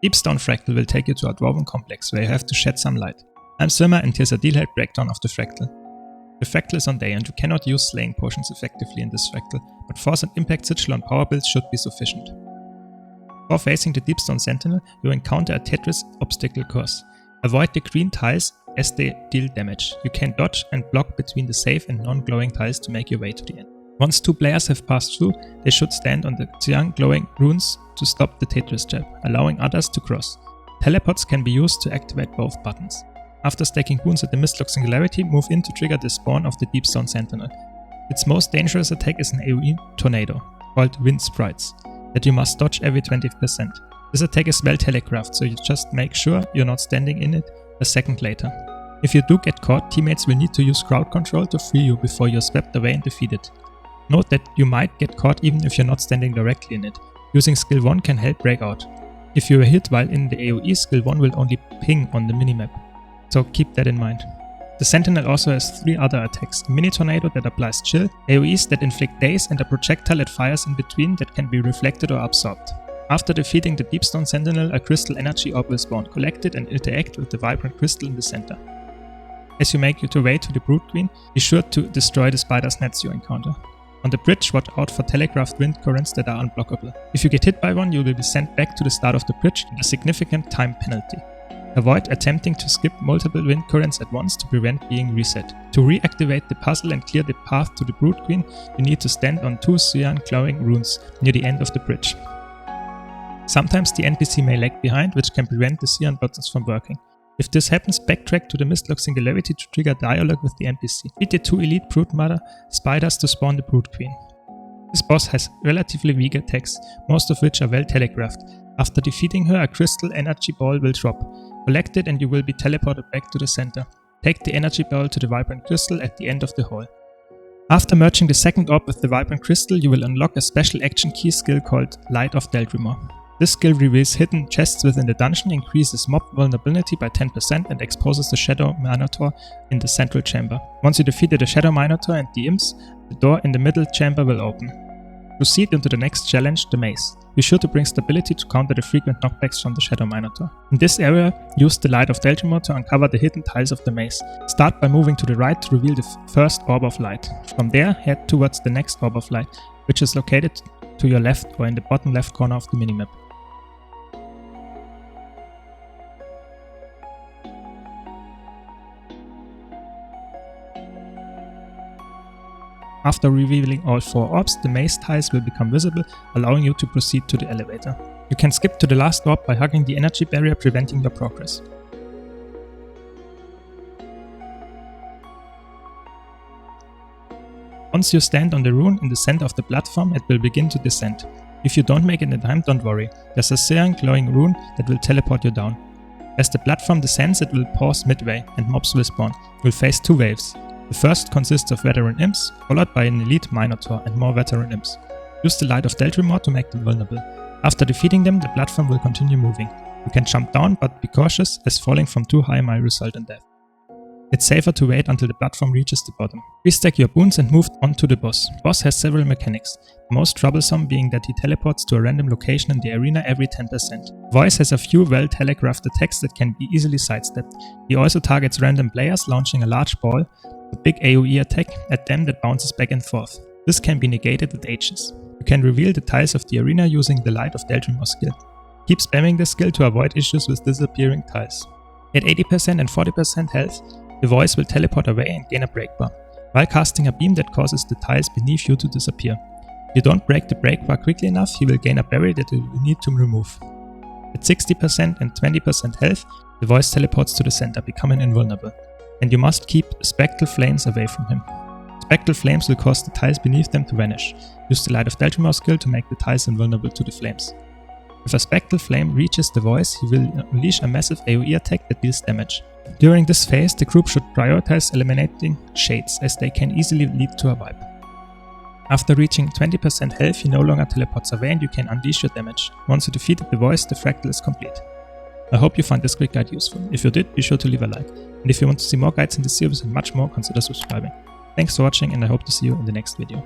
Deepstone Fractal will take you to a dwarven complex where you have to shed some light. I'm Swimmer and here's a detailed breakdown of the Fractal. The Fractal is on day and you cannot use slaying potions effectively in this Fractal, but force and impact sigil on power builds should be sufficient. Before facing the Deepstone Sentinel, you encounter a Tetris obstacle course. Avoid the green tiles as they deal damage. You can dodge and block between the safe and non-glowing tiles to make your way to the end. Once two players have passed through, they should stand on the cyan glowing runes to stop the Tetris trap, allowing others to cross. Teleports can be used to activate both buttons. After stacking boons at the Mistlock Singularity, move in to trigger the spawn of the Deepstone Sentinel. Its most dangerous attack is an AoE tornado, called Wind Sprites, that you must dodge every 20%. This attack is well telegraphed, so you just make sure you're not standing in it a second later. If you do get caught, teammates will need to use crowd control to free you before you're swept away and defeated. Note that you might get caught even if you're not standing directly in it. Using skill 1 can help break out. If you are hit while in the AoE, skill 1 will only ping on the minimap, so keep that in mind. The Sentinel also has 3 other attacks: a mini tornado that applies chill, AoEs that inflict daze, and a projectile it fires in between that can be reflected or absorbed. After defeating the Deepstone Sentinel, a crystal energy orb will spawn. Collect it and interact with the vibrant crystal in the center. As you make your way to the Brood Queen, be sure to destroy the spider's nets you encounter. On the bridge, watch out for telegraphed wind currents that are unblockable. If you get hit by one, you will be sent back to the start of the bridge with a significant time penalty. Avoid attempting to skip multiple wind currents at once to prevent being reset. To reactivate the puzzle and clear the path to the Brood Queen, you need to stand on 2 cyan glowing runes near the end of the bridge. Sometimes the NPC may lag behind, which can prevent the cyan buttons from working. If this happens, backtrack to the Mistlock Singularity to trigger dialogue with the NPC. Beat the 2 elite Brood Mother spiders to spawn the Brood Queen. This boss has relatively weak attacks, most of which are well telegraphed. After defeating her, a crystal energy ball will drop. Collect it and you will be teleported back to the center. Take the energy ball to the vibrant crystal at the end of the hall. After merging the second orb with the vibrant crystal, you will unlock a special action key skill called Light of Deldrimor. This skill reveals hidden chests within the dungeon, increases mob vulnerability by 10% and exposes the Shadow Minotaur in the central chamber. Once you defeated the Shadow Minotaur and the imps, the door in the middle chamber will open. Proceed into the next challenge, the maze. Be sure to bring stability to counter the frequent knockbacks from the Shadow Minotaur. In this area, use the Light of Deldrimor to uncover the hidden tiles of the maze. Start by moving to the right to reveal the first Orb of Light. From there, head towards the next Orb of Light, which is located to your left or in the bottom left corner of the minimap. After revealing all 4 orbs, the maze tiles will become visible, allowing you to proceed to the elevator. You can skip to the last orb by hugging the energy barrier, preventing your progress. Once you stand on the rune in the center of the platform, it will begin to descend. If you don't make it in time, don't worry. There's a cyan glowing rune that will teleport you down. As the platform descends, it will pause midway and mobs will spawn. You'll face 2 waves. The first consists of veteran imps, followed by an elite Minotaur and more veteran imps. Use the Light of Deldrimor to make them vulnerable. After defeating them, the platform will continue moving. You can jump down, but be cautious, as falling from too high might result in death. It's safer to wait until the platform reaches the bottom. Restack your boons and move on to the boss. The boss has several mechanics, the most troublesome being that he teleports to a random location in the arena every 10%. Voice has a few well telegraphed attacks that can be easily sidestepped. He also targets random players, launching a large ball, a big AoE attack at them that bounces back and forth. This can be negated with H's. You can reveal the tiles of the arena using the Light of Deldrimor skill. Keep spamming this skill to avoid issues with disappearing tiles. At 80% and 40% health, the voice will teleport away and gain a break bar, while casting a beam that causes the tiles beneath you to disappear. If you don't break the break bar quickly enough, he will gain a berry that you will need to remove. At 60% and 20% health, the voice teleports to the center, becoming invulnerable, and you must keep spectral flames away from him. Spectral flames will cause the tiles beneath them to vanish. Use the Light of Deldrimor skill to make the tiles invulnerable to the flames. If a spectral flame reaches the voice, he will unleash a massive AoE attack that deals damage. During this phase, the group should prioritize eliminating shades, as they can easily lead to a wipe. After reaching 20% health, he no longer teleports away and you can unleash your damage. Once you defeated the voice, the Fractal is complete. I hope you found this quick guide useful. If you did, be sure to leave a like. And if you want to see more guides in this series and much more, consider subscribing. Thanks for watching and I hope to see you in the next video.